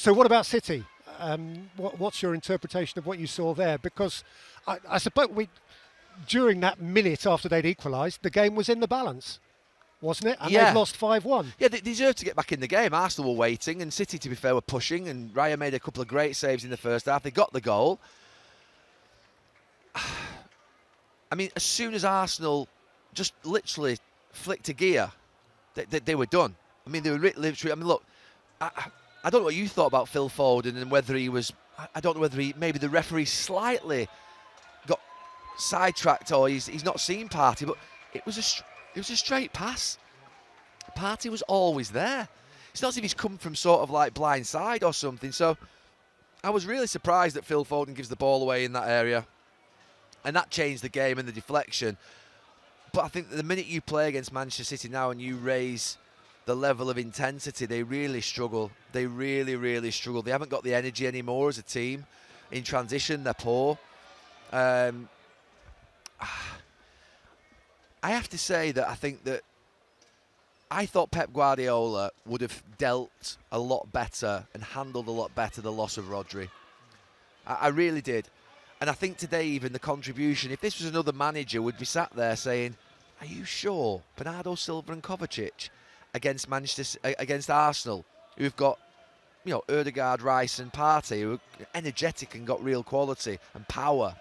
So what about City? What's your interpretation of what you saw there? Because I suppose during that minute after they'd equalised, the game was in the balance, wasn't it? And they've lost 5-1. Yeah, they deserved to get back in the game. Arsenal were waiting, and City, to be fair, were pushing, and Raya made a couple of great saves in the first half. They got the goal. I mean, as soon as Arsenal just literally flicked a gear, they were done. I mean, they were literally... I mean, look, I don't know what you thought about Phil Foden and whether he was... I don't know whether maybe the referee slightly got sidetracked or he's not seen Partey, but it was a straight pass. Partey was always there. It's not as if he's come from sort of like blind side or something. So I was really surprised that Phil Foden gives the ball away in that area. And that changed the game and the deflection. But I think the minute you play against Manchester City now and you raise the level of intensity, they really struggle. They really, really struggle. They haven't got the energy anymore as a team. In transition, they're poor. I have to say that I thought Pep Guardiola would have dealt a lot better and handled a lot better the loss of Rodri. I really did. And I think today even the contribution, if this was another manager, would be sat there saying, are you sure Bernardo Silva and Kovacic against Arsenal, who've got, Ødegaard, Rice and Partey, who are energetic and got real quality and power.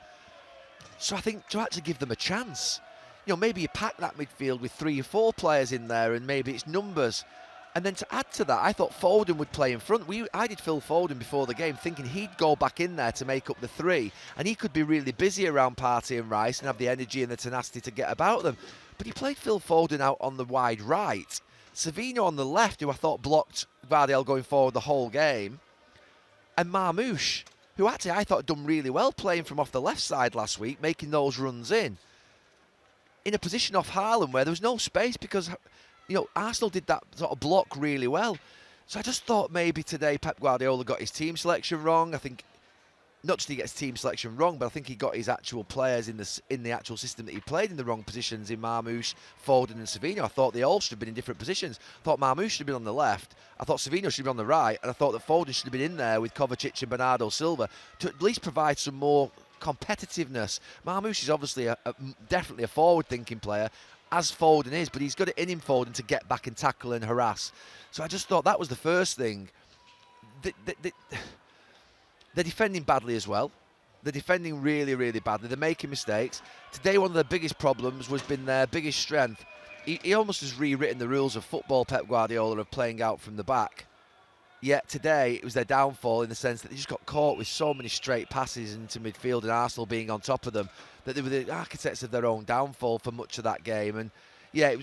So I think to actually give them a chance, maybe you pack that midfield with 3 or 4 players in there and maybe it's numbers. And then to add to that, I thought Foden would play in front. I did Phil Foden before the game, thinking he'd go back in there to make up the 3, and he could be really busy around Partey and Rice and have the energy and the tenacity to get about them. But he played Phil Foden out on the wide right, Savino on the left, who I thought blocked Vardiel going forward the whole game, and Marmoush, who actually I thought had done really well playing from off the left side last week, making those runs in a position off Haaland where there was no space because... Arsenal did that sort of block really well. So I just thought maybe today Pep Guardiola got his team selection wrong. I think, not just he gets team selection wrong, but I think he got his actual players in the actual system that he played in the wrong positions in Marmoush, Foden and Savino. I thought they all should have been in different positions. I thought Marmoush should have been on the left. I thought Savino should be on the right. And I thought that Foden should have been in there with Kovacic and Bernardo Silva to at least provide some more competitiveness. Marmoush is obviously definitely a forward-thinking player, as Foden is, but he's got it in him, Foden, to get back and tackle and harass. So I just thought that was the first thing. They're defending badly as well. They're defending really, really badly. They're making mistakes. Today, one of the biggest problems was been their biggest strength. He almost has rewritten the rules of football, Pep Guardiola, of playing out from the back. Yet today, it was their downfall in the sense that they just got caught with so many straight passes into midfield and Arsenal being on top of them, that they were the architects of their own downfall for much of that game. And yeah,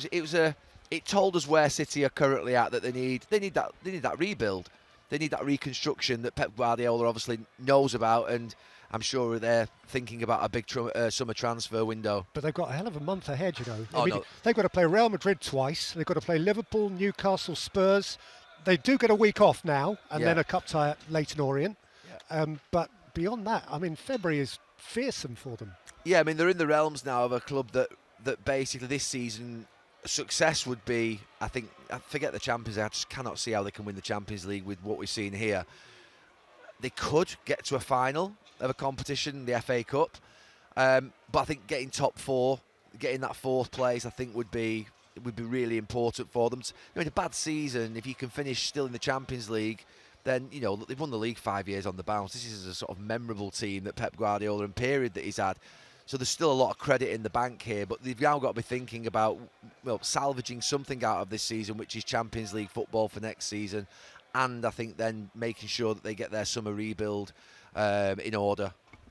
it told us where City are currently at, that they need that rebuild. They need that reconstruction that Pep Guardiola obviously knows about, and I'm sure they're thinking about a big summer transfer window. But they've got a hell of a month ahead, No. They've got to play Real Madrid twice. They've got to play Liverpool, Newcastle, Spurs. They do get a week off now, and then a cup tie at Leyton Orient. Yeah. But beyond that, I mean, February is fearsome for them. Yeah, I mean, they're in the realms now of a club that basically this season success would be, I think, I forget the Champions League. I just cannot see how they can win the Champions League with what we've seen here. They could get to a final of a competition, the FA Cup, but I think getting top 4, getting that 4th place, I think would be really important for them. In a bad season, if you can finish still in the Champions League, then, they've won the league 5 years on the bounce. This is a sort of memorable team that Pep Guardiola and period that he's had. So there's still a lot of credit in the bank here, but they've now got to be thinking about salvaging something out of this season, which is Champions League football for next season. And I think then making sure that they get their summer rebuild in order.